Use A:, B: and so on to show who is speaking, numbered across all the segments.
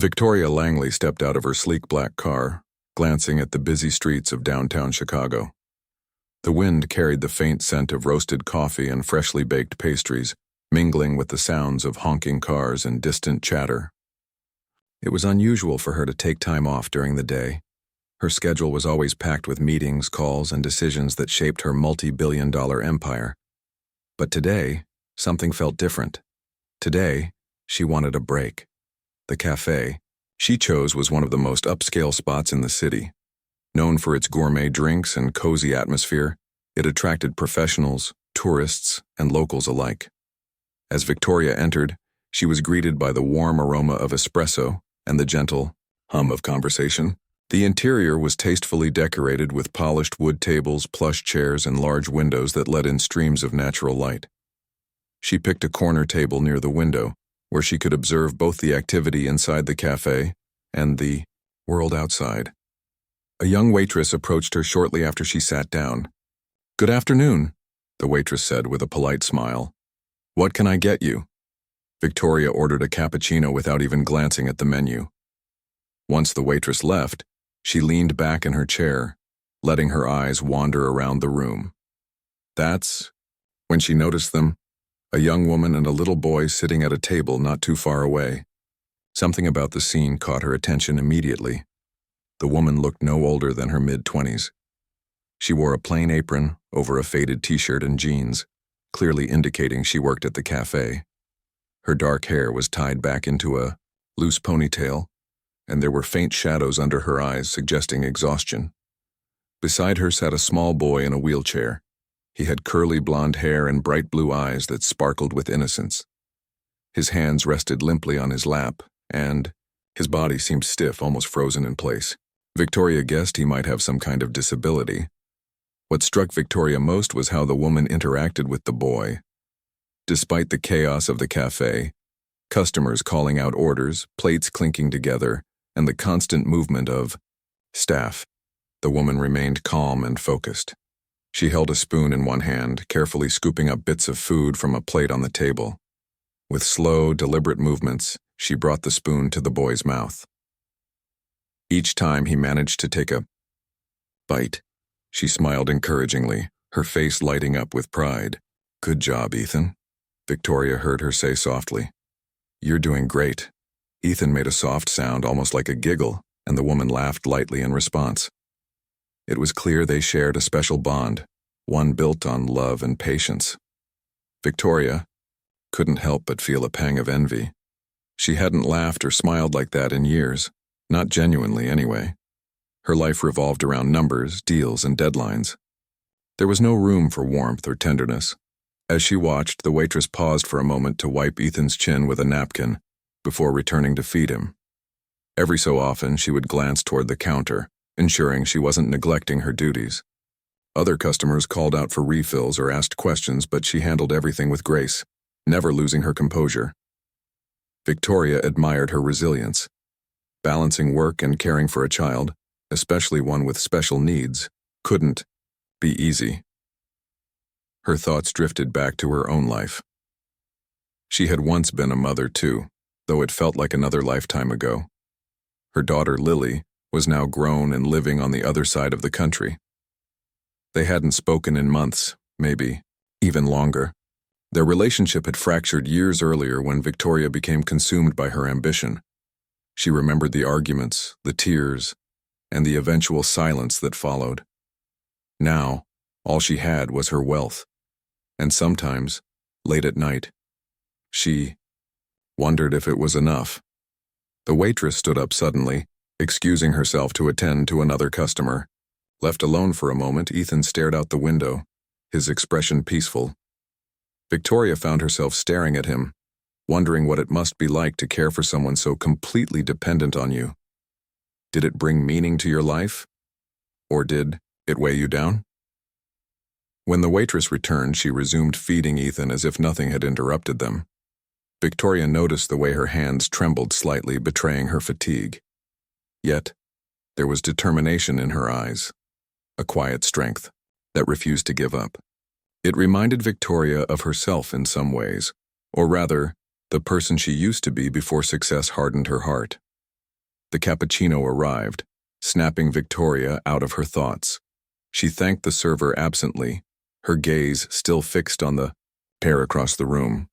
A: Victoria Langley stepped out of her sleek black car, glancing at the busy streets of downtown Chicago. The wind carried the faint scent of roasted coffee and freshly baked pastries, mingling with the sounds of honking cars and distant chatter. It was unusual for her to take time off during the day. Her schedule was always packed with meetings, calls, and decisions that shaped her multi-billion-dollar empire. But today, something felt different. Today, she wanted a break. The cafe she chose was one of the most upscale spots in the city. Known for its gourmet drinks and cozy atmosphere, it attracted professionals, tourists, and locals alike. As Victoria entered, she was greeted by the warm aroma of espresso and the gentle hum of conversation. The interior was tastefully decorated with polished wood tables, plush chairs, and large windows that let in streams of natural light. She picked a corner table near the window, where she could observe both the activity inside the cafe and the world outside. A young waitress approached her shortly after she sat down. "Good afternoon," the waitress said with a polite smile. "What can I get you?" Victoria ordered a cappuccino without even glancing at the menu. Once the waitress left, she leaned back in her chair, letting her eyes wander around the room. That's when she noticed them, a young woman and a little boy sitting at a table not too far away. Something about the scene caught her attention immediately. The woman looked no older than her mid-20s. She wore a plain apron over a faded t-shirt and jeans, clearly indicating she worked at the cafe. Her dark hair was tied back into a loose ponytail, and there were faint shadows under her eyes suggesting exhaustion. Beside her sat a small boy in a wheelchair. He had curly blonde hair and bright blue eyes that sparkled with innocence. His hands rested limply on his lap, and his body seemed stiff, almost frozen in place. Victoria guessed he might have some kind of disability. What struck Victoria most was how the woman interacted with the boy. Despite the chaos of the cafe, customers calling out orders, plates clinking together, and the constant movement of staff, the woman remained calm and focused. She held a spoon in one hand, carefully scooping up bits of food from a plate on the table. With slow, deliberate movements, she brought the spoon to the boy's mouth. Each time he managed to take a bite, she smiled encouragingly, her face lighting up with pride. "Good job, Ethan," Victoria heard her say softly. "You're doing great." Ethan made a soft sound, almost like a giggle, and the woman laughed lightly in response. It was clear they shared a special bond, one built on love and patience. Victoria couldn't help but feel a pang of envy. She hadn't laughed or smiled like that in years, not genuinely anyway. Her life revolved around numbers, deals, and deadlines. There was no room for warmth or tenderness. As she watched, the waitress paused for a moment to wipe Ethan's chin with a napkin before returning to feed him. Every so often, she would glance toward the counter, ensuring she wasn't neglecting her duties. Other customers called out for refills or asked questions, but she handled everything with grace, never losing her composure. Victoria admired her resilience. Balancing work and caring for a child, especially one with special needs, couldn't be easy. Her thoughts drifted back to her own life. She had once been a mother too, though it felt like another lifetime ago. Her daughter, Lily, was now grown and living on the other side of the country. They hadn't spoken in months, maybe even longer. Their relationship had fractured years earlier when Victoria became consumed by her ambition. She remembered the arguments, the tears, and the eventual silence that followed. Now, all she had was her wealth, and sometimes, late at night, she wondered if it was enough. The waitress stood up suddenly, excusing herself to attend to another customer. Left alone for a moment, Ethan stared out the window, his expression peaceful. Victoria found herself staring at him, wondering what it must be like to care for someone so completely dependent on you. Did it bring meaning to your life? Or did it weigh you down? When the waitress returned, she resumed feeding Ethan as if nothing had interrupted them. Victoria noticed the way her hands trembled slightly, betraying her fatigue. Yet, there was determination in her eyes, a quiet strength that refused to give up. It reminded Victoria of herself in some ways, or rather, the person she used to be before success hardened her heart. The cappuccino arrived, snapping Victoria out of her thoughts. She thanked the server absently, her gaze still fixed on the pair across the room.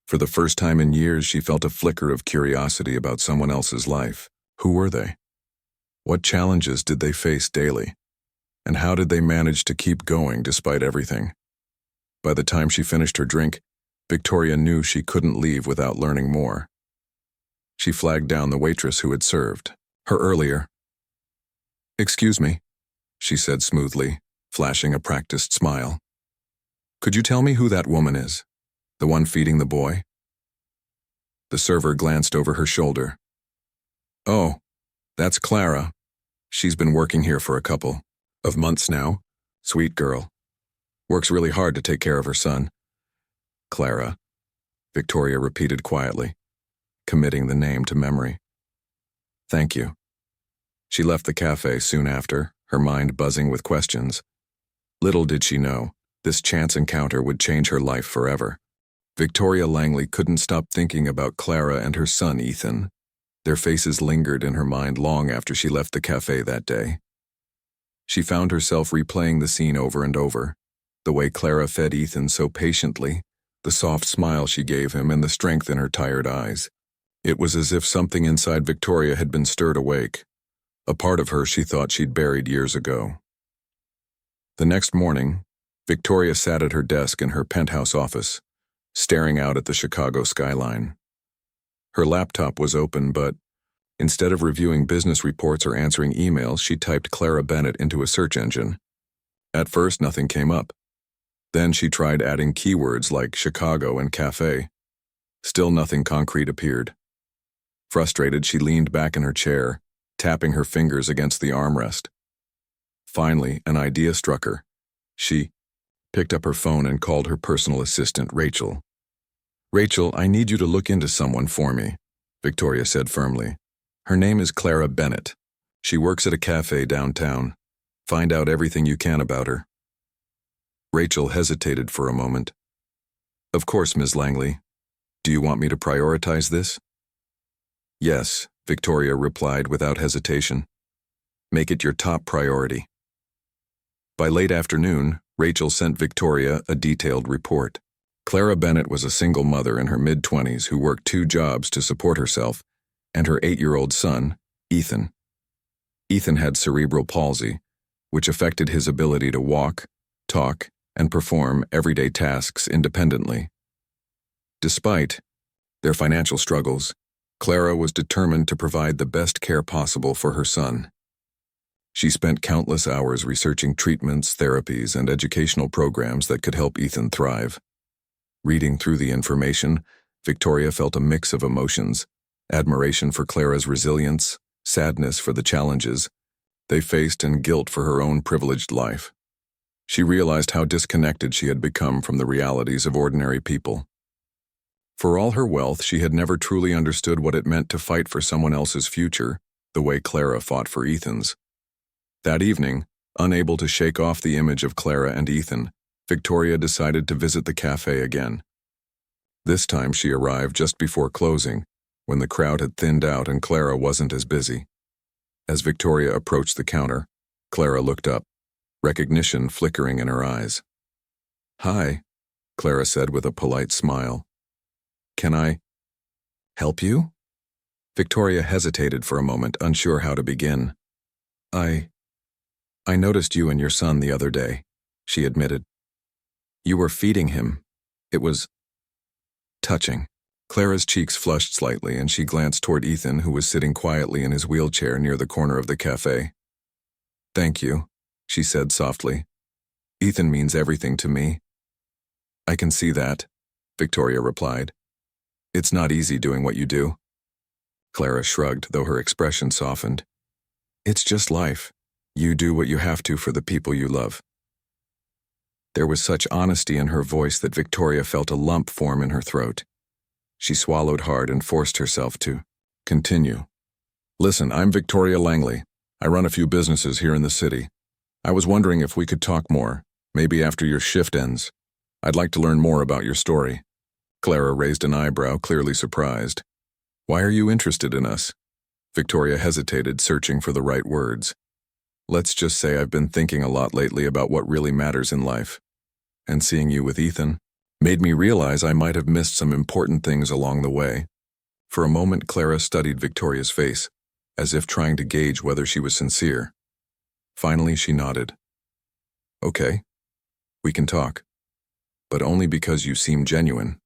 A: For the first time in years, she felt a flicker of curiosity about someone else's life. Who were they? What challenges did they face daily? And how did they manage to keep going despite everything? By the time she finished her drink, Victoria knew she couldn't leave without learning more. She flagged down the waitress who had served her earlier. "Excuse me," she said smoothly, flashing a practiced smile. "Could you tell me who that woman is? The one feeding the boy?" The server glanced over her shoulder. "Oh, that's Clara. She's been working here for a couple of months now. Sweet girl. Works really hard to take care of her son." "Clara," Victoria repeated quietly, committing the name to memory. "Thank you." She left the cafe soon after, her mind buzzing with questions. Little did she know, this chance encounter would change her life forever. Victoria Langley couldn't stop thinking about Clara and her son Ethan. Their faces lingered in her mind long after she left the cafe that day. She found herself replaying the scene over and over. The way Clara fed Ethan so patiently, the soft smile she gave him, and the strength in her tired eyes. It was as if something inside Victoria had been stirred awake, a part of her she thought she'd buried years ago. The next morning, Victoria sat at her desk in her penthouse office, staring out at the Chicago skyline. Her laptop was open, but instead of reviewing business reports or answering emails, she typed Clara Bennett into a search engine. At first, nothing came up. Then she tried adding keywords like Chicago and cafe. Still nothing concrete appeared. Frustrated, she leaned back in her chair, tapping her fingers against the armrest. Finally, an idea struck her. She picked up her phone and called her personal assistant, Rachel. "Rachel, I need you to look into someone for me," Victoria said firmly. "Her name is Clara Bennett. She works at a cafe downtown. Find out everything you can about her." Rachel hesitated for a moment. "Of course, Ms. Langley. Do you want me to prioritize this?" "Yes," Victoria replied without hesitation. "Make it your top priority." By late afternoon, Rachel sent Victoria a detailed report. Clara Bennett was a single mother in her mid-20s who worked 2 jobs to support herself and her 8-year-old son, Ethan. Ethan had cerebral palsy, which affected his ability to walk, talk, and perform everyday tasks independently. Despite their financial struggles, Clara was determined to provide the best care possible for her son. She spent countless hours researching treatments, therapies, and educational programs that could help Ethan thrive. Reading through the information, Victoria felt a mix of emotions: admiration for Clara's resilience, sadness for the challenges they faced, and guilt for her own privileged life. She realized how disconnected she had become from the realities of ordinary people. For all her wealth, she had never truly understood what it meant to fight for someone else's future the way Clara fought for Ethan's. That evening, unable to shake off the image of Clara and Ethan, Victoria decided to visit the cafe again. This time she arrived just before closing, when the crowd had thinned out and Clara wasn't as busy. As Victoria approached the counter, Clara looked up, recognition flickering in her eyes. "Hi," Clara said with a polite smile. "Can I help you?" Victoria hesitated for a moment, unsure how to begin. I noticed you and your son the other day," she admitted. "You were feeding him. It was touching." Clara's cheeks flushed slightly, and she glanced toward Ethan, who was sitting quietly in his wheelchair near the corner of the cafe. "Thank you," she said softly. "Ethan means everything to me." "I can see that," Victoria replied. "It's not easy doing what you do." Clara shrugged, though her expression softened. "It's just life. You do what you have to for the people you love." There was such honesty in her voice that Victoria felt a lump form in her throat. She swallowed hard and forced herself to continue. "Listen, I'm Victoria Langley. I run a few businesses here in the city. I was wondering if we could talk more, maybe after your shift ends. I'd like to learn more about your story." Clara raised an eyebrow, clearly surprised. "Why are you interested in us?" Victoria hesitated, searching for the right words. Let's just say I've been thinking a lot lately about what really matters in life. And seeing you with Ethan made me realize I might have missed some important things along the way. For a moment, Clara studied Victoria's face, as if trying to gauge whether she was sincere. Finally, she nodded. Okay, we can talk, but only because you seem genuine.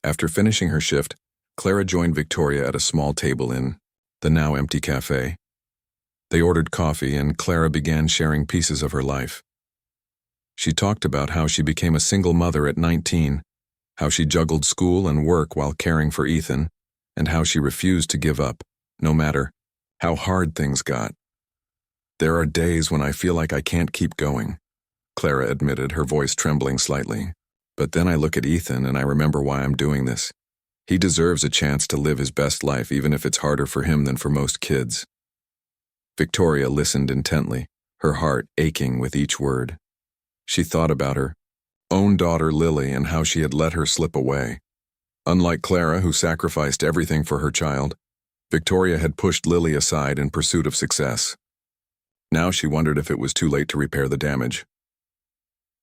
A: After finishing her shift, Clara joined Victoria at a small table in the now empty cafe. They ordered coffee, and Clara began sharing pieces of her life. She talked about how she became a single mother at 19, how she juggled school and work while caring for Ethan, and how she refused to give up, no matter how hard things got. There are days when I feel like I can't keep going, Clara admitted, her voice trembling slightly. But then I look at Ethan and I remember why I'm doing this. He deserves a chance to live his best life, even if it's harder for him than for most kids. Victoria listened intently, her heart aching with each word. She thought about her own daughter Lily and how she had let her slip away. Unlike Clara, who sacrificed everything for her child, Victoria had pushed Lily aside in pursuit of success. Now she wondered if it was too late to repair the damage.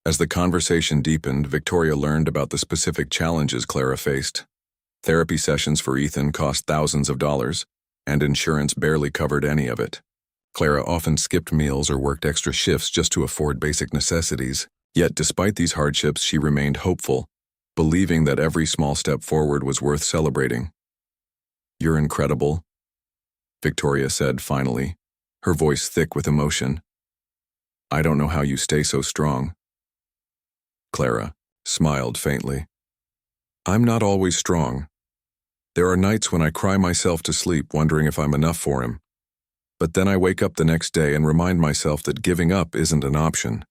A: As the conversation deepened, Victoria learned about the specific challenges Clara faced. Therapy sessions for Ethan cost thousands of dollars, and insurance barely covered any of it. Clara often skipped meals or worked extra shifts just to afford basic necessities. Yet despite these hardships, she remained hopeful, believing that every small step forward was worth celebrating. "You're incredible," Victoria said finally, her voice thick with emotion. "I don't know how you stay so strong." Clara smiled faintly. "I'm not always strong. There are nights when I cry myself to sleep wondering if I'm enough for him. But then I wake up the next day and remind myself that giving up isn't an option."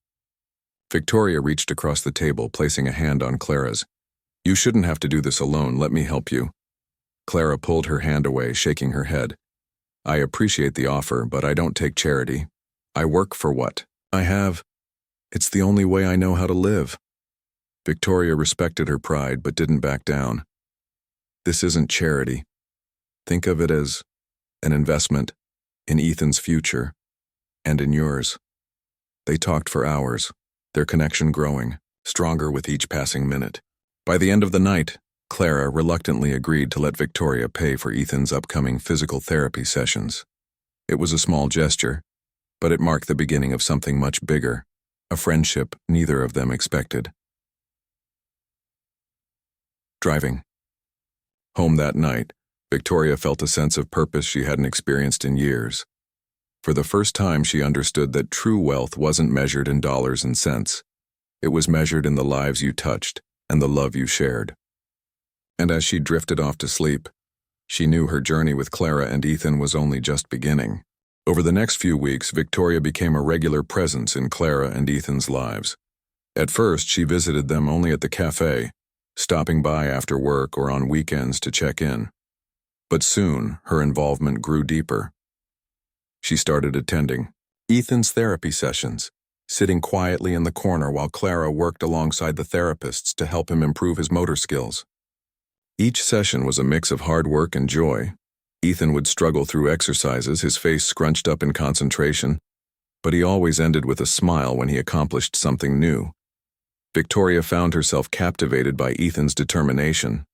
A: Victoria reached across the table, placing a hand on Clara's. "You shouldn't have to do this alone. Let me help you." Clara pulled her hand away, shaking her head. "I appreciate the offer, but I don't take charity. I work for what I have. It's the only way I know how to live." Victoria respected her pride but didn't back down. "This isn't charity. Think of it as an investment in Ethan's future and in yours." They talked for hours, their connection growing, stronger with each passing minute. By the end of the night, Clara reluctantly agreed to let Victoria pay for Ethan's upcoming physical therapy sessions. It was a small gesture, but it marked the beginning of something much bigger, a friendship neither of them expected. Driving home that night, Victoria felt a sense of purpose she hadn't experienced in years. For the first time, she understood that true wealth wasn't measured in dollars and cents. It was measured in the lives you touched and the love you shared. And as she drifted off to sleep, she knew her journey with Clara and Ethan was only just beginning. Over the next few weeks, Victoria became a regular presence in Clara and Ethan's lives. At first, she visited them only at the cafe, stopping by after work or on weekends to check in. But soon, her involvement grew deeper. She started attending Ethan's therapy sessions, sitting quietly in the corner while Clara worked alongside the therapists to help him improve his motor skills. Each session was a mix of hard work and joy. Ethan would struggle through exercises, his face scrunched up in concentration, but he always ended with a smile when he accomplished something new. Victoria found herself captivated by Ethan's determination.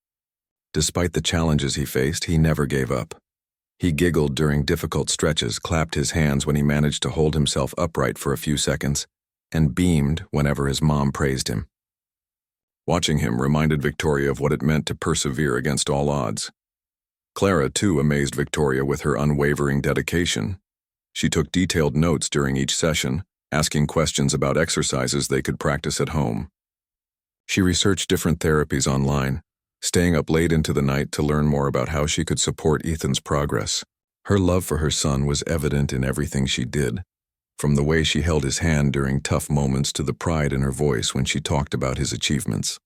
A: Despite the challenges he faced, he never gave up. He giggled during difficult stretches, clapped his hands when he managed to hold himself upright for a few seconds, and beamed whenever his mom praised him. Watching him reminded Victoria of what it meant to persevere against all odds. Clara, too, amazed Victoria with her unwavering dedication. She took detailed notes during each session, asking questions about exercises they could practice at home. She researched different therapies online, staying up late into the night to learn more about how she could support Ethan's progress. Her love for her son was evident in everything she did, from the way she held his hand during tough moments to the pride in her voice when she talked about his achievements.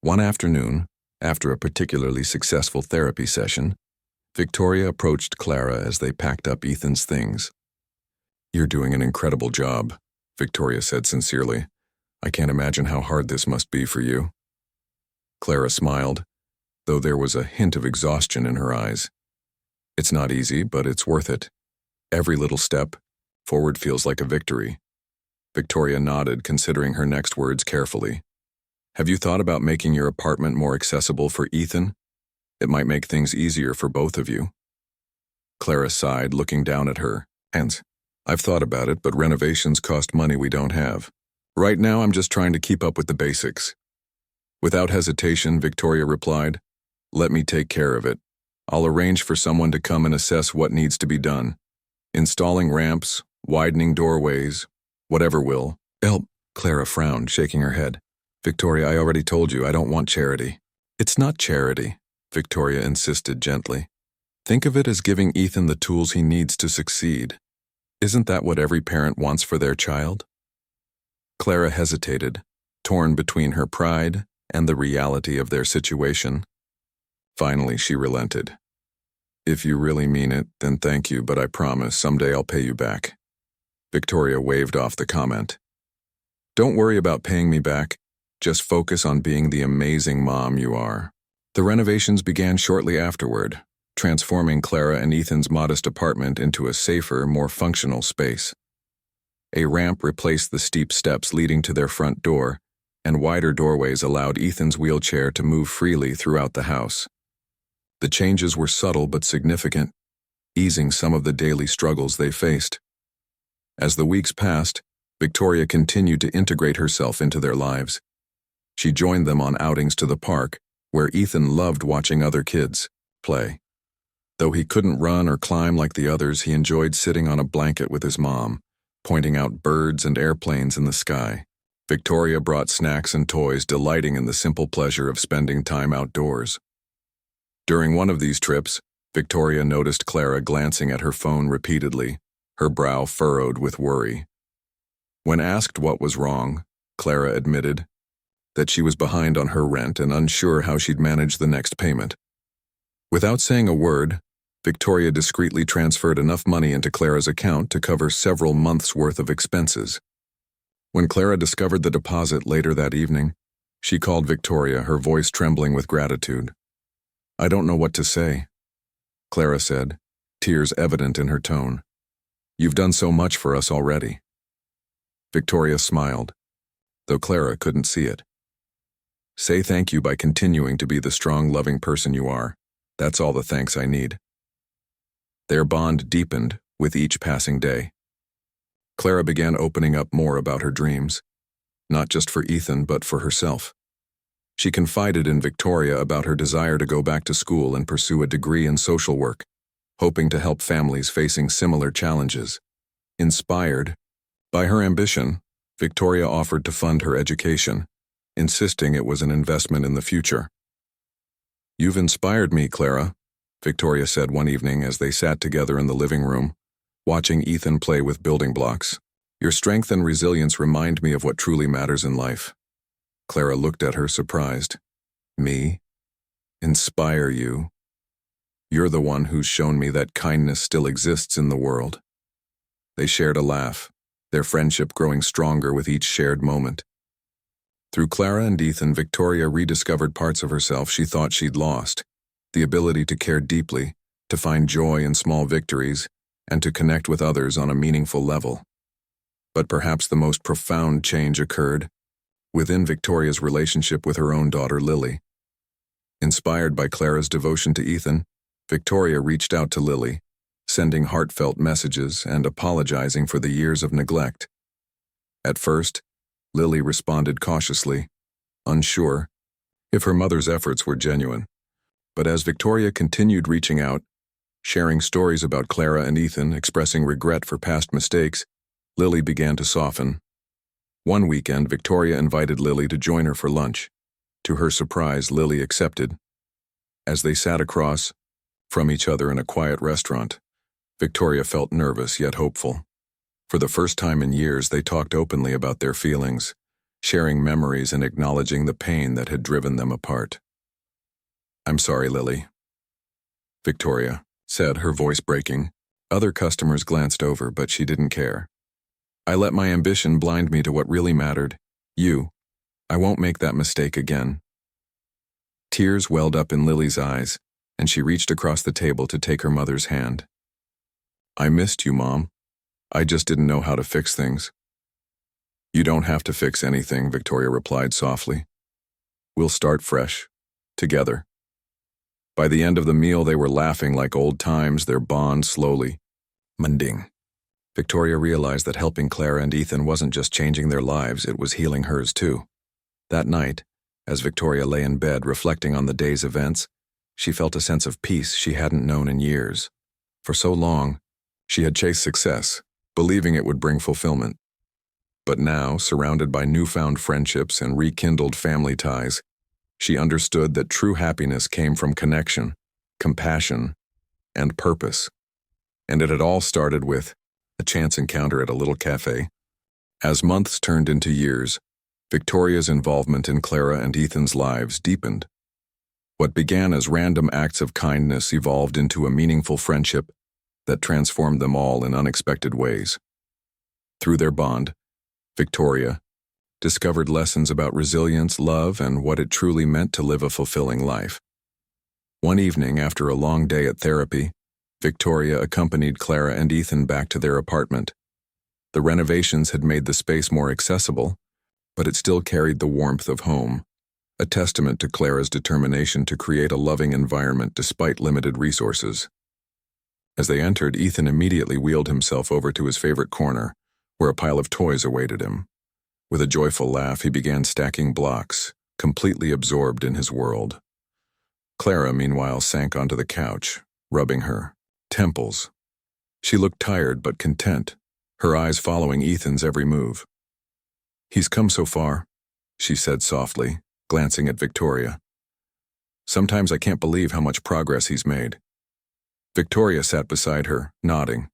A: One afternoon, after a particularly successful therapy session, Victoria approached Clara as they packed up Ethan's things. "You're doing an incredible job," Victoria said sincerely. "I can't imagine how hard this must be for you." Clara smiled, though there was a hint of exhaustion in her eyes. It's not easy, but it's worth it. Every little step forward feels like a victory. Victoria nodded, considering her next words carefully. Have you thought about making your apartment more accessible for Ethan? It might make things easier for both of you. Clara sighed, looking down at her. Hands. I've thought about it, but renovations cost money we don't have. Right now, I'm just trying to keep up with the basics. Without hesitation, Victoria replied, Let me take care of it. I'll arrange for someone to come and assess what needs to be done. Installing ramps, widening doorways, whatever will help. Clara frowned, shaking her head. Victoria, I already told you I don't want charity. It's not charity, Victoria insisted gently. Think of it as giving Ethan the tools he needs to succeed. Isn't that what every parent wants for their child? Clara hesitated, torn between her pride and the reality of their situation. Finally, she relented. If you really mean it, then thank you, but I promise someday I'll pay you back. Victoria waved off the comment. Don't worry about paying me back. Just focus on being the amazing mom you are. The renovations began shortly afterward, transforming Clara and Ethan's modest apartment into a safer, more functional space. A ramp replaced the steep steps leading to their front door, and wider doorways allowed Ethan's wheelchair to move freely throughout the house. The changes were subtle but significant, easing some of the daily struggles they faced. As the weeks passed, Victoria continued to integrate herself into their lives. She joined them on outings to the park, where Ethan loved watching other kids play. Though he couldn't run or climb like the others, he enjoyed sitting on a blanket with his mom, pointing out birds and airplanes in the sky. Victoria brought snacks and toys, delighting in the simple pleasure of spending time outdoors. During one of these trips, Victoria noticed Clara glancing at her phone repeatedly, her brow furrowed with worry. When asked what was wrong, Clara admitted that she was behind on her rent and unsure how she'd manage the next payment. Without saying a word, Victoria discreetly transferred enough money into Clara's account to cover several months' worth of expenses. When Clara discovered the deposit later that evening, she called Victoria, her voice trembling with gratitude. I don't know what to say, Clara said, tears evident in her tone. You've done so much for us already. Victoria smiled, though Clara couldn't see it. Say thank you by continuing to be the strong, loving person you are. That's all the thanks I need. Their bond deepened with each passing day. Clara began opening up more about her dreams, not just for Ethan, but for herself. She confided in Victoria about her desire to go back to school and pursue a degree in social work, hoping to help families facing similar challenges. Inspired by her ambition, Victoria offered to fund her education, insisting it was an investment in the future. You've inspired me, Clara, Victoria said one evening as they sat together in the living room, watching Ethan play with building blocks. Your strength and resilience remind me of what truly matters in life. Clara looked at her, surprised. Me? Inspire you? You're the one who's shown me that kindness still exists in the world. They shared a laugh, their friendship growing stronger with each shared moment. Through Clara and Ethan, Victoria rediscovered parts of herself she thought she'd lost, the ability to care deeply, to find joy in small victories, and to connect with others on a meaningful level. But perhaps the most profound change occurred within Victoria's relationship with her own daughter, Lily. Inspired by Clara's devotion to Ethan, Victoria reached out to Lily, sending heartfelt messages and apologizing for the years of neglect. At first, Lily responded cautiously, unsure if her mother's efforts were genuine. But as Victoria continued reaching out, sharing stories about Clara and Ethan, expressing regret for past mistakes, Lily began to soften. One weekend, Victoria invited Lily to join her for lunch. To her surprise, Lily accepted. As they sat across from each other in a quiet restaurant, Victoria felt nervous yet hopeful. For the first time in years, they talked openly about their feelings, sharing memories and acknowledging the pain that had driven them apart. I'm sorry, Lily, Victoria said, her voice breaking. Other customers glanced over, but she didn't care. I let my ambition blind me to what really mattered. You. I won't make that mistake again. Tears welled up in Lily's eyes, and she reached across the table to take her mother's hand. "I missed you, Mom. I just didn't know how to fix things." "You don't have to fix anything," Victoria replied softly. "We'll start fresh, together." By the end of the meal, they were laughing like old times, their bond slowly mending. Victoria realized that helping Clara and Ethan wasn't just changing their lives, it was healing hers too. That night, as Victoria lay in bed reflecting on the day's events, she felt a sense of peace she hadn't known in years. For so long, she had chased success, believing it would bring fulfillment. But now, surrounded by newfound friendships and rekindled family ties, she understood that true happiness came from connection, compassion, and purpose. And it had all started with a chance encounter at a little cafe. As months turned into years, Victoria's involvement in Clara and Ethan's lives deepened. What began as random acts of kindness evolved into a meaningful friendship that transformed them all in unexpected ways. Through their bond, Victoria discovered lessons about resilience, love, and what it truly meant to live a fulfilling life. One evening, after a long day at therapy, Victoria accompanied Clara and Ethan back to their apartment. The renovations had made the space more accessible, but it still carried the warmth of home, a testament to Clara's determination to create a loving environment despite limited resources. As they entered, Ethan immediately wheeled himself over to his favorite corner, where a pile of toys awaited him. With a joyful laugh, he began stacking blocks, completely absorbed in his world. Clara, meanwhile, sank onto the couch, rubbing her temples. She looked tired but content, her eyes following Ethan's every move. "He's come so far," she said softly, glancing at Victoria. "Sometimes I can't believe how much progress he's made." Victoria sat beside her, nodding.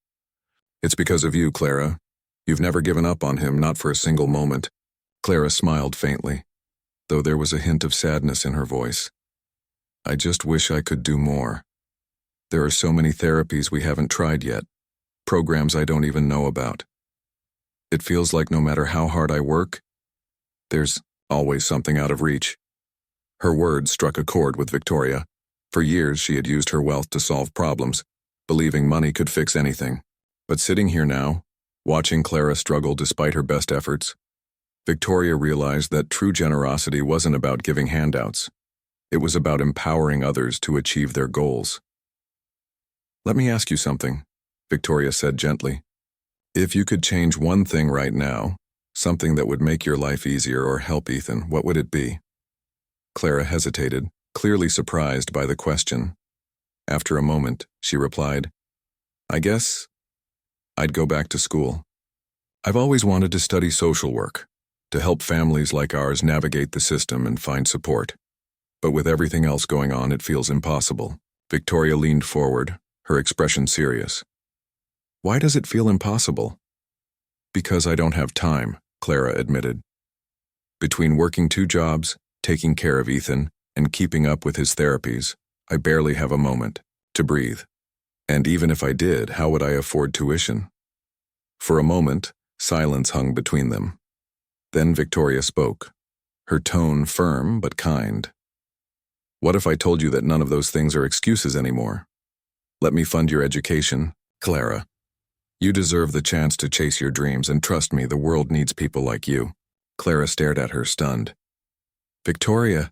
A: "It's because of you, Clara. You've never given up on him, not for a single moment." Clara smiled faintly, though there was a hint of sadness in her voice. "I just wish I could do more. There are so many therapies we haven't tried yet, programs I don't even know about. It feels like no matter how hard I work, there's always something out of reach." Her words struck a chord with Victoria. For years, she had used her wealth to solve problems, believing money could fix anything. But sitting here now, watching Clara struggle despite her best efforts, Victoria realized that true generosity wasn't about giving handouts. It was about empowering others to achieve their goals. "Let me ask you something," Victoria said gently. "If you could change one thing right now, something that would make your life easier or help Ethan, what would it be?" Clara hesitated, clearly surprised by the question. After a moment, she replied, "I guess I'd go back to school. I've always wanted to study social work, to help families like ours navigate the system and find support. But with everything else going on, it feels impossible." Victoria leaned forward, her expression serious. "Why does it feel impossible?" "Because I don't have time," Clara admitted. "Between working 2 jobs, taking care of Ethan, and keeping up with his therapies, I barely have a moment to breathe. And even if I did, how would I afford tuition?" For a moment, silence hung between them. Then Victoria spoke, her tone firm but kind. "What if I told you that none of those things are excuses anymore? Let me fund your education, Clara. You deserve the chance to chase your dreams, and trust me, the world needs people like you." Clara stared at her, stunned. "Victoria,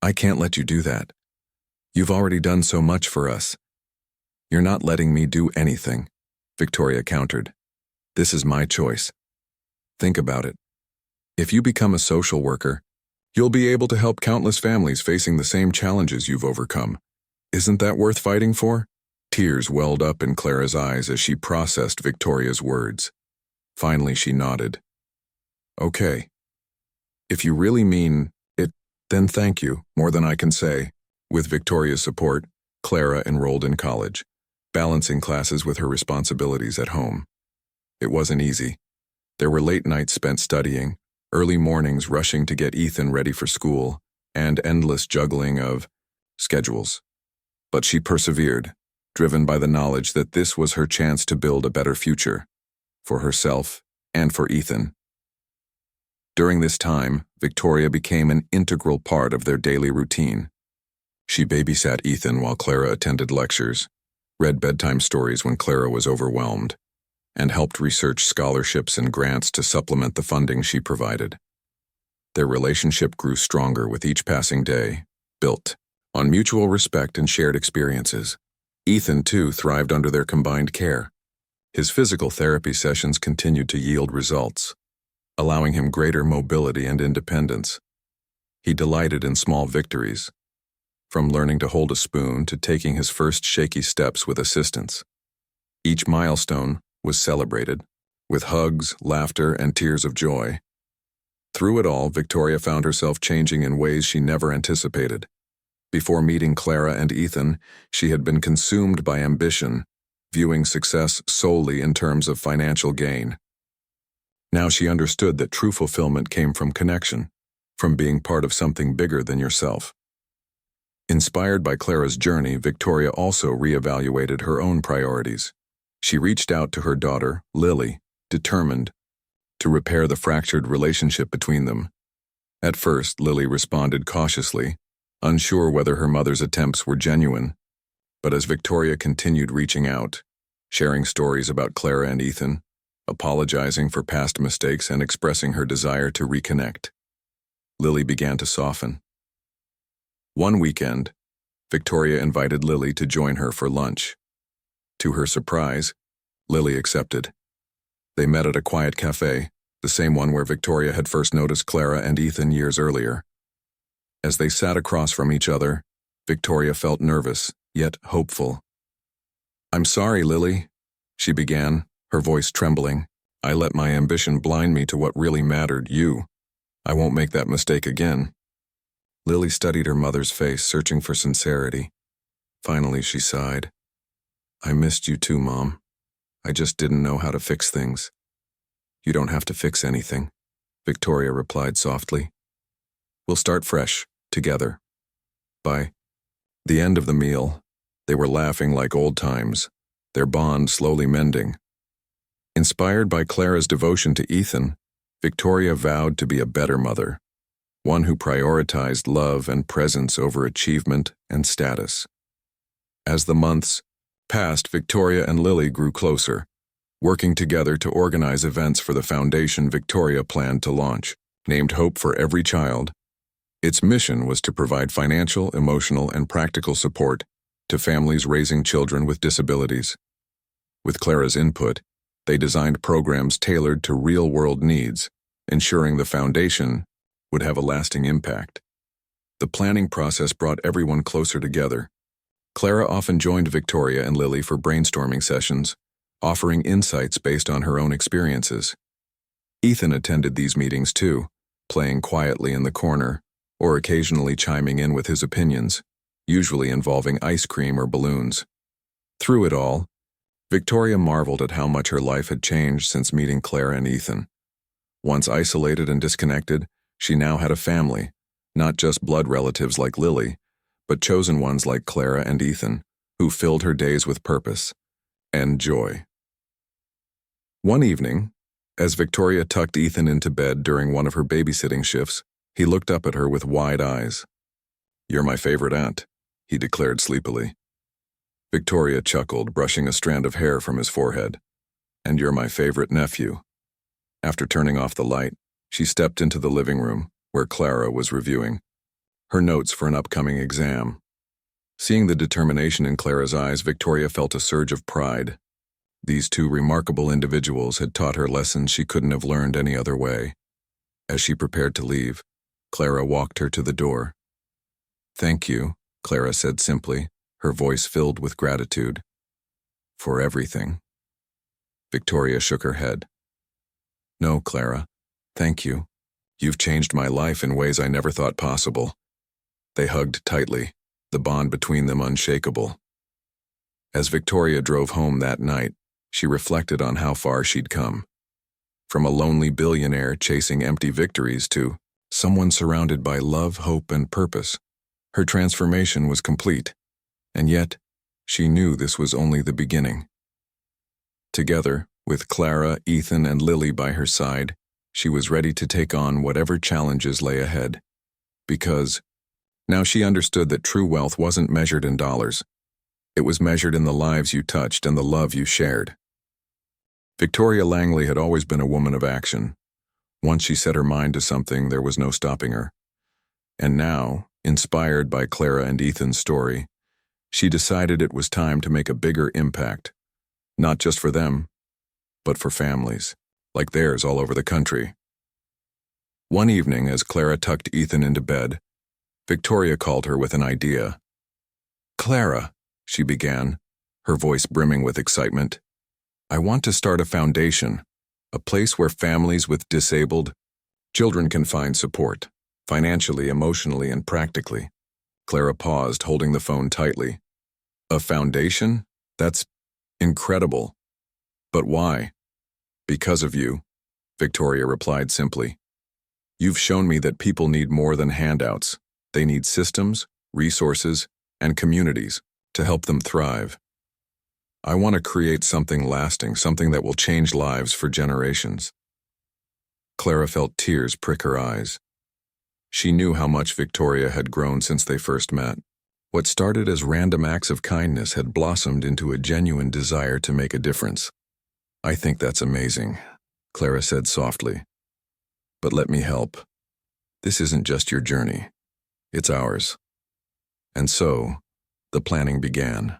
A: I can't let you do that. You've already done so much for us." "You're not letting me do anything," Victoria countered. "This is my choice. Think about it. If you become a social worker, you'll be able to help countless families facing the same challenges you've overcome. Isn't that worth fighting for?" Tears welled up in Clara's eyes as she processed Victoria's words. Finally, she nodded. "Okay. If you really mean it, then thank you, more than I can say." With Victoria's support, Clara enrolled in college, balancing classes with her responsibilities at home. It wasn't easy. There were late nights spent studying, early mornings rushing to get Ethan ready for school, and endless juggling of schedules. But she persevered, driven by the knowledge that this was her chance to build a better future, for herself and for Ethan. During this time, Victoria became an integral part of their daily routine. She babysat Ethan while Clara attended lectures, read bedtime stories when Clara was overwhelmed, and helped research scholarships and grants to supplement the funding she provided. Their relationship grew stronger with each passing day, built on mutual respect and shared experiences. Ethan, too, thrived under their combined care. His physical therapy sessions continued to yield results, allowing him greater mobility and independence. He delighted in small victories, from learning to hold a spoon to taking his first shaky steps with assistance. Each milestone was celebrated, with hugs, laughter, and tears of joy. Through it all, Victoria found herself changing in ways she never anticipated. Before meeting Clara and Ethan, she had been consumed by ambition, viewing success solely in terms of financial gain. Now she understood that true fulfillment came from connection, from being part of something bigger than yourself. Inspired by Clara's journey, Victoria also reevaluated her own priorities. She reached out to her daughter, Lily, determined to repair the fractured relationship between them. At first, Lily responded cautiously, unsure whether her mother's attempts were genuine. But as Victoria continued reaching out, sharing stories about Clara and Ethan, apologizing for past mistakes and expressing her desire to reconnect, Lily began to soften. One weekend, Victoria invited Lily to join her for lunch. To her surprise, Lily accepted. They met at a quiet cafe, the same one where Victoria had first noticed Clara and Ethan years earlier. As they sat across from each other, Victoria felt nervous, yet hopeful. "I'm sorry, Lily," she began, her voice trembling. "I let my ambition blind me to what really mattered, you. I won't make that mistake again." Lily studied her mother's face, searching for sincerity. Finally, she sighed. "I missed you too, Mom. I just didn't know how to fix things." "You don't have to fix anything," Victoria replied softly. "We'll start fresh, together." By the end of the meal, they were laughing like old times, their bond slowly mending. Inspired by Clara's devotion to Ethan, Victoria vowed to be a better mother, one who prioritized love and presence over achievement and status. As the months passed, Victoria and Lily grew closer, working together to organize events for the foundation Victoria planned to launch, named Hope for Every Child. Its mission was to provide financial, emotional, and practical support to families raising children with disabilities. With Clara's input, they designed programs tailored to real-world needs, ensuring the foundation would have a lasting impact. The planning process brought everyone closer together. Clara often joined Victoria and Lily for brainstorming sessions, offering insights based on her own experiences. Ethan attended these meetings too, playing quietly in the corner, or occasionally chiming in with his opinions, usually involving ice cream or balloons. Through it all, Victoria marveled at how much her life had changed since meeting Clara and Ethan. Once isolated and disconnected, she now had a family, not just blood relatives like Lily, but chosen ones like Clara and Ethan, who filled her days with purpose and joy. One evening, as Victoria tucked Ethan into bed during one of her babysitting shifts, he looked up at her with wide eyes. "You're my favorite aunt," he declared sleepily. Victoria chuckled, brushing a strand of hair from his forehead. "And you're my favorite nephew." After turning off the light, she stepped into the living room, where Clara was reviewing her notes for an upcoming exam. Seeing the determination in Clara's eyes, Victoria felt a surge of pride. These two remarkable individuals had taught her lessons she couldn't have learned any other way. As she prepared to leave, Clara walked her to the door. "Thank you," Clara said simply, her voice filled with gratitude. "For everything." Victoria shook her head. "No, Clara, thank you. You've changed my life in ways I never thought possible." They hugged tightly, the bond between them unshakable. As Victoria drove home that night, she reflected on how far she'd come. From a lonely billionaire chasing empty victories to someone surrounded by love, hope, and purpose. Her transformation was complete, and yet she knew this was only the beginning. Together, with Clara, Ethan, and Lily by her side, she was ready to take on whatever challenges lay ahead. Because Now she understood that true wealth wasn't measured in dollars. It was measured in the lives you touched and the love you shared. Victoria Langley had always been a woman of action. Once she set her mind to something, there was no stopping her. And now, inspired by Clara and Ethan's story, she decided it was time to make a bigger impact, not just for them, but for families, like theirs all over the country. One evening, as Clara tucked Ethan into bed, Victoria called her with an idea. "Clara," she began, her voice brimming with excitement, "I want to start a foundation, a place where families with disabled children can find support, financially, emotionally, and practically." Clara paused, holding the phone tightly. "A foundation? That's incredible. But why?" "Because of you," Victoria replied simply. "You've shown me that people need more than handouts. They need systems, resources, and communities to help them thrive. I want to create something lasting, something that will change lives for generations." Clara felt tears prick her eyes. She knew how much Victoria had grown since they first met. What started as random acts of kindness had blossomed into a genuine desire to make a difference. "I think that's amazing," Clara said softly. "But let me help. This isn't just your journey. It's ours." And so, the planning began.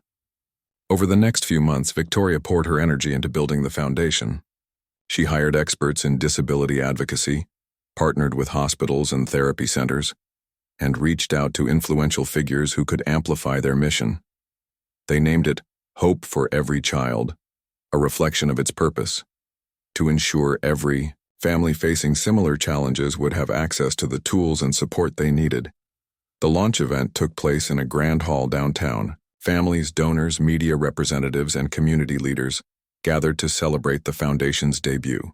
A: Over the next few months, Victoria poured her energy into building the foundation. She hired experts in disability advocacy, partnered with hospitals and therapy centers, and reached out to influential figures who could amplify their mission. They named it Hope for Every Child, a reflection of its purpose, to ensure every family facing similar challenges would have access to the tools and support they needed. The launch event took place in a grand hall downtown. Families, donors, media representatives, and community leaders gathered to celebrate the foundation's debut.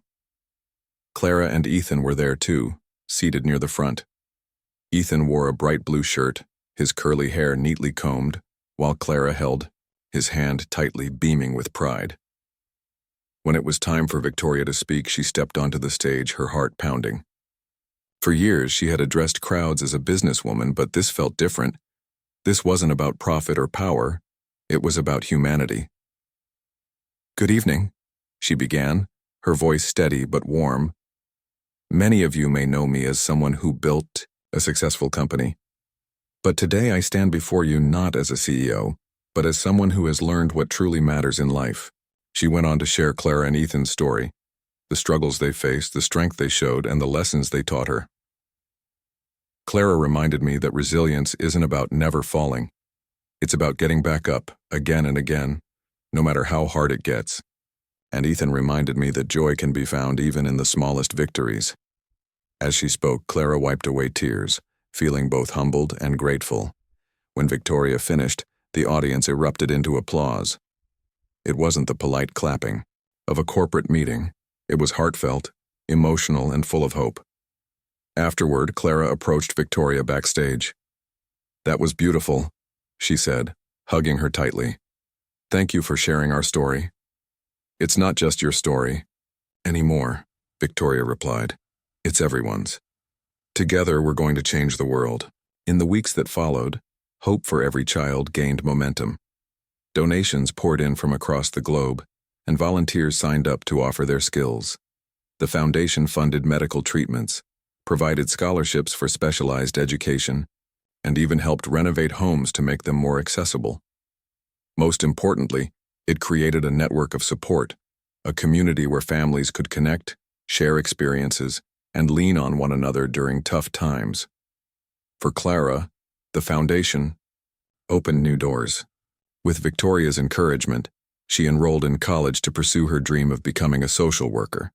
A: Clara and Ethan were there too, seated near the front. Ethan wore a bright blue shirt, his curly hair neatly combed, while Clara held his hand tightly, beaming with pride. When it was time for Victoria to speak, she stepped onto the stage, her heart pounding. For years, she had addressed crowds as a businesswoman, but this felt different. This wasn't about profit or power. It was about humanity. "Good evening," she began, her voice steady but warm. "Many of you may know me as someone who built a successful company. But today I stand before you not as a CEO, but as someone who has learned what truly matters in life." She went on to share Clara and Ethan's story, the struggles they faced, the strength they showed, and the lessons they taught her. "Clara reminded me that resilience isn't about never falling. It's about getting back up, again and again, no matter how hard it gets. And Ethan reminded me that joy can be found even in the smallest victories." As she spoke, Clara wiped away tears, feeling both humbled and grateful. When Victoria finished, the audience erupted into applause. It wasn't the polite clapping of a corporate meeting. It was heartfelt, emotional, and full of hope. Afterward, Clara approached Victoria backstage. "That was beautiful," she said, hugging her tightly. "Thank you for sharing our story." "It's not just your story anymore," Victoria replied. "It's everyone's. Together, we're going to change the world." In the weeks that followed, Hope for Every Child gained momentum. Donations poured in from across the globe, and volunteers signed up to offer their skills. The foundation funded medical treatments, provided scholarships for specialized education, and even helped renovate homes to make them more accessible. Most importantly, it created a network of support, a community where families could connect, share experiences, and lean on one another during tough times. For Clara, the foundation opened new doors. With Victoria's encouragement, she enrolled in college to pursue her dream of becoming a social worker.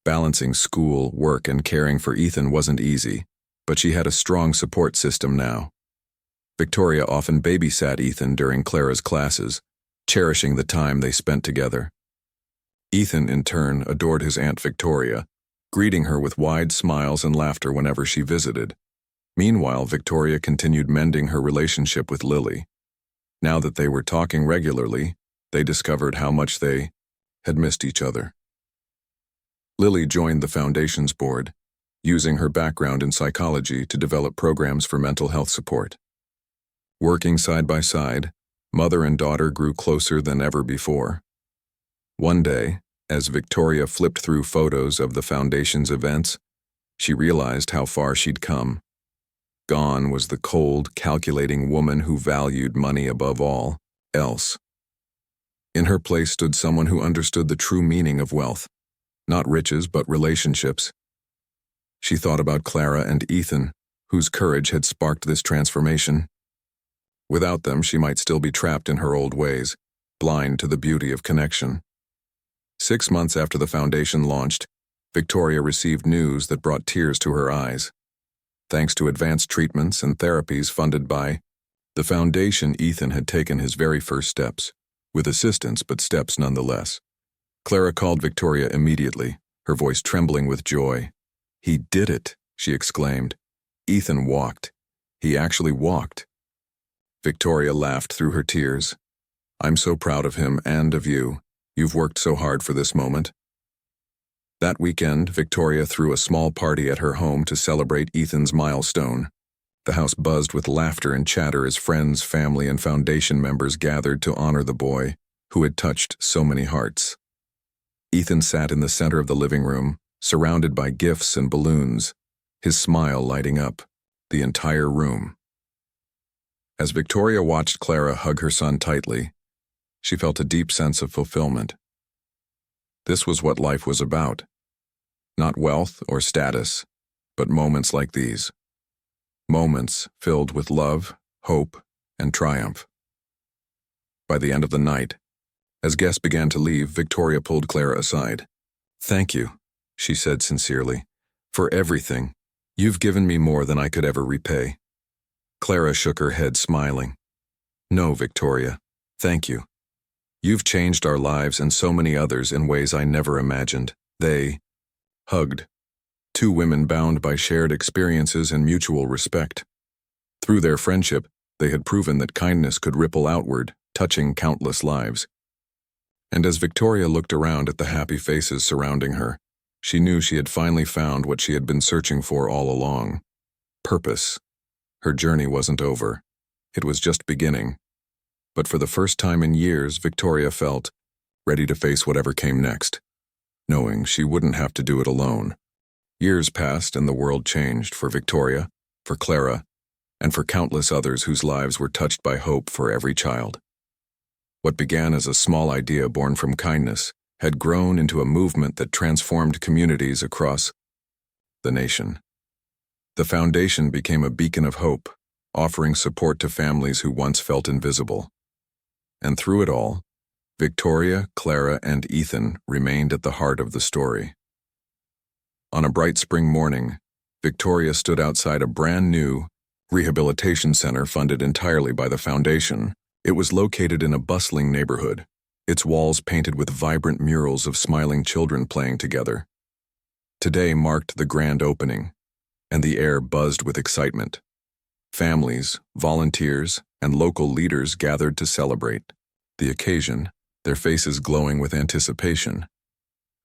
A: Balancing school, work, and caring for Ethan wasn't easy, but she had a strong support system now. Victoria often babysat Ethan during Clara's classes, cherishing the time they spent together. Ethan, in turn, adored his Aunt Victoria, greeting her with wide smiles and laughter whenever she visited. Meanwhile, Victoria continued mending her relationship with Lily. Now that they were talking regularly, they discovered how much they had missed each other. Lily joined the foundation's board, using her background in psychology to develop programs for mental health support. Working side by side, mother and daughter grew closer than ever before. One day, as Victoria flipped through photos of the foundation's events, she realized how far she'd come. Gone was the cold, calculating woman who valued money above all else. In her place stood someone who understood the true meaning of wealth, not riches but relationships. She thought about Clara and Ethan, whose courage had sparked this transformation. Without them, she might still be trapped in her old ways, blind to the beauty of connection. 6 months after the foundation launched, Victoria received news that brought tears to her eyes. Thanks to advanced treatments and therapies funded by the foundation, Ethan had taken his very first steps, with assistance but steps nonetheless. Clara called Victoria immediately, her voice trembling with joy. "He did it," she exclaimed. "Ethan walked. He actually walked." Victoria laughed through her tears. "I'm so proud of him and of you. You've worked so hard for this moment." That weekend, Victoria threw a small party at her home to celebrate Ethan's milestone. The house buzzed with laughter and chatter as friends, family, and foundation members gathered to honor the boy who had touched so many hearts. Ethan sat in the center of the living room, surrounded by gifts and balloons, his smile lighting up the entire room. As Victoria watched Clara hug her son tightly, she felt a deep sense of fulfillment. This was what life was about. Not wealth or status, but moments like these. Moments filled with love, hope, and triumph. By the end of the night, as guests began to leave, Victoria pulled Clara aside. "Thank you," she said sincerely, "for everything. You've given me more than I could ever repay." Clara shook her head, smiling. "No, Victoria, thank you. You've changed our lives and so many others in ways I never imagined." They hugged, two women bound by shared experiences and mutual respect. Through their friendship, they had proven that kindness could ripple outward, touching countless lives. And as Victoria looked around at the happy faces surrounding her, she knew she had finally found what she had been searching for all along: purpose. Her journey wasn't over. It was just beginning. But for the first time in years, Victoria felt ready to face whatever came next, knowing she wouldn't have to do it alone. Years passed and the world changed for Victoria, for Clara, and for countless others whose lives were touched by hope for every child. What began as a small idea born from kindness had grown into a movement that transformed communities across the nation. The foundation became a beacon of hope, offering support to families who once felt invisible. And through it all, Victoria, Clara, and Ethan remained at the heart of the story. On a bright spring morning, Victoria stood outside a brand-new rehabilitation center funded entirely by the foundation. It was located in a bustling neighborhood, its walls painted with vibrant murals of smiling children playing together. Today marked the grand opening, and the air buzzed with excitement. Families, volunteers, and local leaders gathered to celebrate the occasion, their faces glowing with anticipation.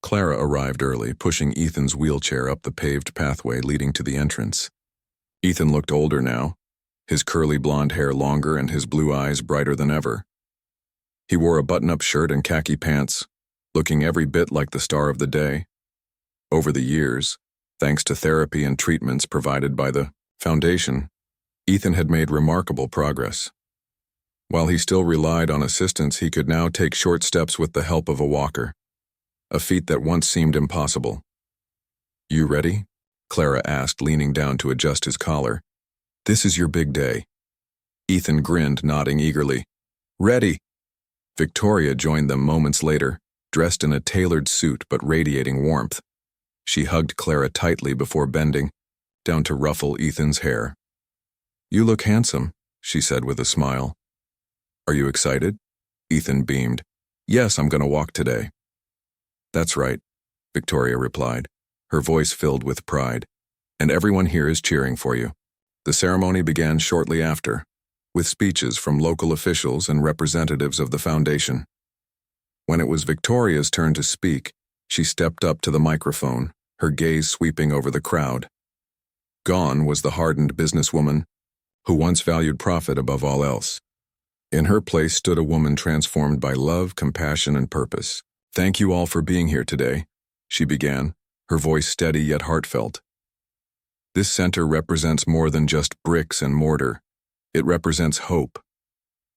A: Clara arrived early, pushing Ethan's wheelchair up the paved pathway leading to the entrance. Ethan looked older now, his curly blonde hair longer and his blue eyes brighter than ever. He wore a button-up shirt and khaki pants, looking every bit like the star of the day. Over the years, thanks to therapy and treatments provided by the foundation, Ethan had made remarkable progress. While he still relied on assistance, he could now take short steps with the help of a walker, a feat that once seemed impossible. "You ready?" Clara asked, leaning down to adjust his collar. "This is your big day." Ethan grinned, nodding eagerly. "Ready." Victoria joined them moments later, dressed in a tailored suit but radiating warmth. She hugged Clara tightly before bending down to ruffle Ethan's hair. "You look handsome," she said with a smile. "Are you excited?" Ethan beamed. "Yes, I'm going to walk today." "That's right," Victoria replied, her voice filled with pride. "And everyone here is cheering for you." The ceremony began shortly after, with speeches from local officials and representatives of the foundation. When it was Victoria's turn to speak, she stepped up to the microphone, her gaze sweeping over the crowd. Gone was the hardened businesswoman who once valued profit above all else. In her place stood a woman transformed by love, compassion, and purpose. "Thank you all for being here today," she began, her voice steady yet heartfelt. "This center represents more than just bricks and mortar. It represents hope.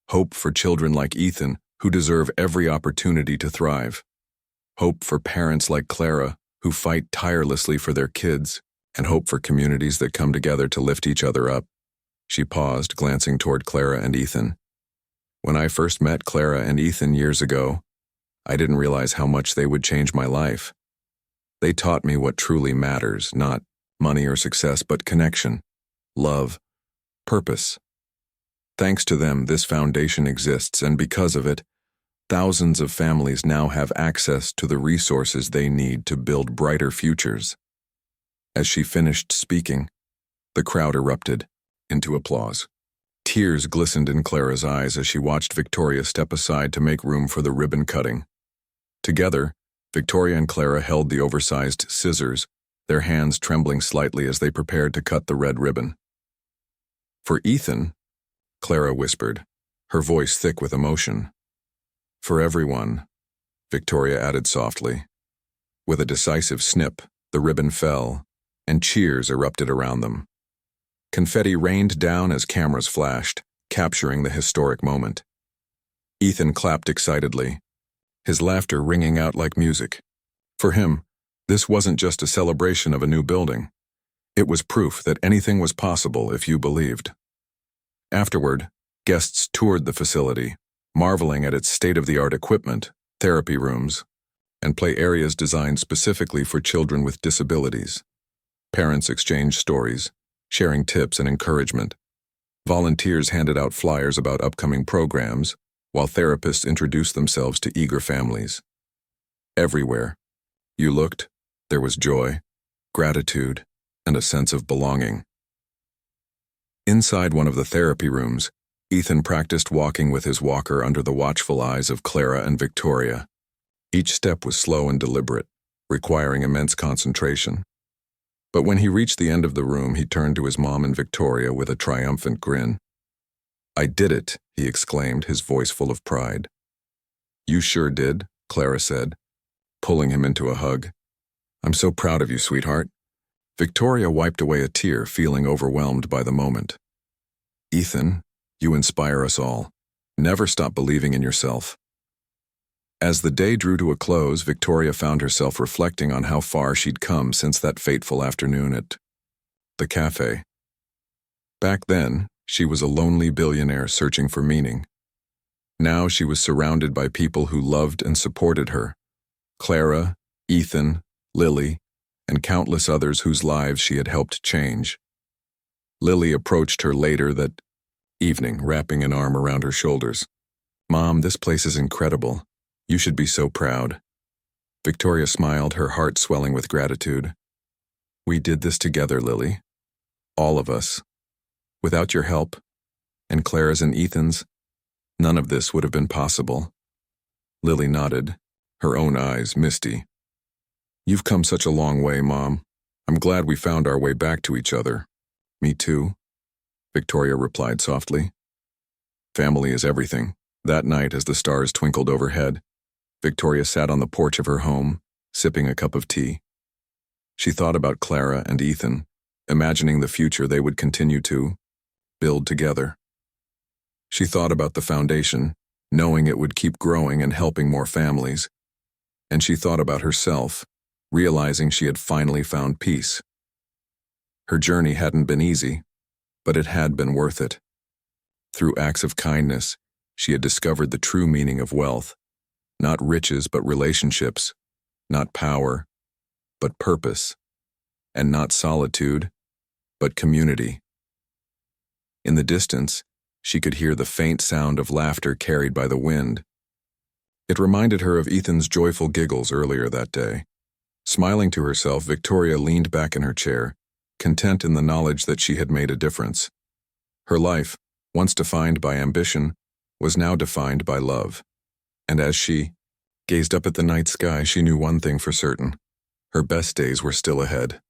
A: Hope for children like Ethan, who deserve every opportunity to thrive. Hope for parents like Clara, who fight tirelessly for their kids, and hope for communities that come together to lift each other up." She paused, glancing toward Clara and Ethan. "When I first met Clara and Ethan years ago, I didn't realize how much they would change my life. They taught me what truly matters, not money or success, but connection, love, purpose. Thanks to them, this foundation exists, and because of it, thousands of families now have access to the resources they need to build brighter futures." As she finished speaking, the crowd erupted into applause. Tears glistened in Clara's eyes as she watched Victoria step aside to make room for the ribbon cutting. Together, Victoria and Clara held the oversized scissors, their hands trembling slightly as they prepared to cut the red ribbon. "For Ethan," Clara whispered, her voice thick with emotion. "For everyone," Victoria added softly. With a decisive snip, the ribbon fell, and cheers erupted around them. Confetti rained down as cameras flashed, capturing the historic moment. Ethan clapped excitedly, his laughter ringing out like music. For him, this wasn't just a celebration of a new building. It was proof that anything was possible if you believed. Afterward, guests toured the facility, marveling at its state-of-the-art equipment, therapy rooms, and play areas designed specifically for children with disabilities. Parents exchanged stories, sharing tips and encouragement. Volunteers handed out flyers about upcoming programs, while therapists introduced themselves to eager families. Everywhere you looked, there was joy, gratitude, and a sense of belonging. Inside one of the therapy rooms, Ethan practiced walking with his walker under the watchful eyes of Clara and Victoria. Each step was slow and deliberate, requiring immense concentration. But when he reached the end of the room, he turned to his mom and Victoria with a triumphant grin. "I did it," he exclaimed, his voice full of pride. "You sure did," Clara said, pulling him into a hug. "I'm so proud of you, sweetheart." Victoria wiped away a tear, feeling overwhelmed by the moment. "Ethan, you inspire us all. Never stop believing in yourself." As the day drew to a close, Victoria found herself reflecting on how far she'd come since that fateful afternoon at the cafe. Back then, she was a lonely billionaire searching for meaning. Now she was surrounded by people who loved and supported her. Clara, Ethan, Lily, and countless others whose lives she had helped change. Lily approached her later that evening, wrapping an arm around her shoulders. "Mom, this place is incredible. You should be so proud." Victoria smiled, her heart swelling with gratitude. "We did this together, Lily. All of us. Without your help, and Clara's and Ethan's, none of this would have been possible." Lily nodded, her own eyes misty. "You've come such a long way, Mom. I'm glad we found our way back to each other." "Me too," Victoria replied softly. Family is everything. That night, as the stars twinkled overhead, Victoria sat on the porch of her home, sipping a cup of tea. She thought about Clara and Ethan, imagining the future they would continue to build together. She thought about the foundation, knowing it would keep growing and helping more families. And she thought about herself, realizing she had finally found peace. Her journey hadn't been easy, but it had been worth it. Through acts of kindness, she had discovered the true meaning of wealth. Not riches, but relationships. Not power, but purpose. And not solitude, but community. In the distance, she could hear the faint sound of laughter carried by the wind. It reminded her of Ethan's joyful giggles earlier that day. Smiling to herself, Victoria leaned back in her chair, content in the knowledge that she had made a difference. Her life, once defined by ambition, was now defined by love. And as she gazed up at the night sky, she knew one thing for certain. Her best days were still ahead.